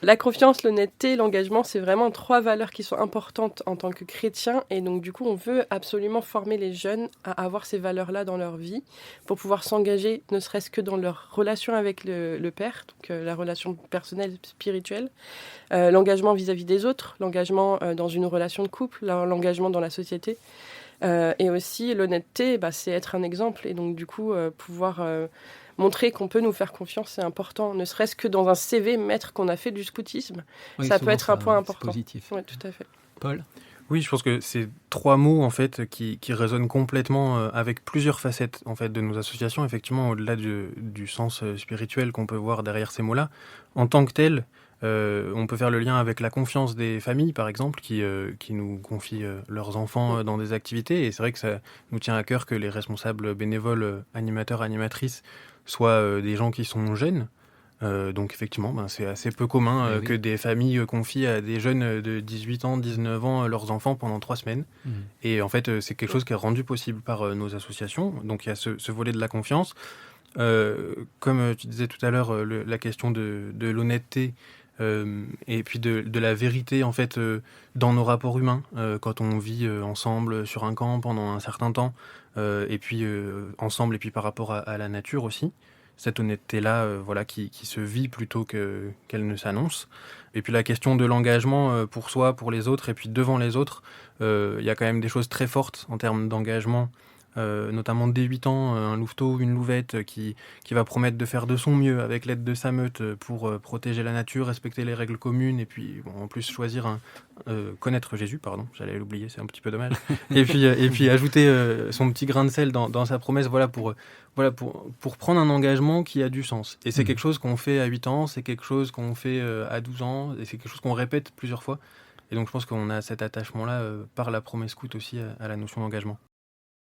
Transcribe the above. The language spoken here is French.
La confiance, l'honnêteté, l'engagement, c'est vraiment 3 valeurs qui sont importantes en tant que chrétien et donc du coup, on veut absolument former les jeunes à avoir ces valeurs-là dans leur vie pour pouvoir s'engager, ne serait-ce que dans leur relation avec le père, donc la relation personnelle, spirituelle, l'engagement vis-à-vis des autres, l'engagement, dans une relation de couple, l'engagement dans la société, et aussi l'honnêteté, c'est être un exemple et donc du coup, pouvoir, montrer qu'on peut nous faire confiance, c'est important. Ne serait-ce que dans un CV, mettre qu'on a fait du scoutisme, Oui, ça peut souvent être un point c'est important. positif. Oui, tout à fait. Paul? Oui, je pense que c'est 3 mots en fait qui résonnent complètement avec plusieurs facettes en fait de nos associations, effectivement au-delà du sens spirituel qu'on peut voir derrière ces mots-là. En tant que tel, on peut faire le lien avec la confiance des familles, par exemple, qui nous confient leurs enfants dans des activités. Et c'est vrai que ça nous tient à cœur que les responsables bénévoles, animateurs, animatrices, soient des gens qui sont jeunes. Donc effectivement, c'est assez peu commun Eh oui. que des familles confient à des jeunes de 18 ans, 19 ans leurs enfants pendant 3 semaines. Et en fait, c'est quelque chose qui est rendu possible par nos associations. Donc il y a ce volet de la confiance. Comme tu disais tout à l'heure, la question de l'honnêteté et puis de la vérité en fait dans nos rapports humains quand on vit ensemble sur un camp pendant un certain temps et puis ensemble et puis par rapport à la nature aussi. Cette honnêteté-là, voilà, qui se vit plutôt qu'elle ne s'annonce. Et puis la question de l'engagement pour soi, pour les autres, et puis devant les autres, il y a quand même des choses très fortes en termes d'engagement, notamment dès 8 ans, un louveteau, une louvette qui va promettre de faire de son mieux avec l'aide de sa meute pour protéger la nature, respecter les règles communes, et puis en plus choisir connaître Jésus, pardon, j'allais l'oublier, c'est un petit peu dommage. Et puis ajouter son petit grain de sel dans sa promesse, pour prendre un engagement qui a du sens. Et c'est quelque chose qu'on fait à 8 ans, c'est quelque chose qu'on fait à 12 ans, et c'est quelque chose qu'on répète plusieurs fois. Et donc je pense qu'on a cet attachement-là par la promesse scout aussi à la notion d'engagement.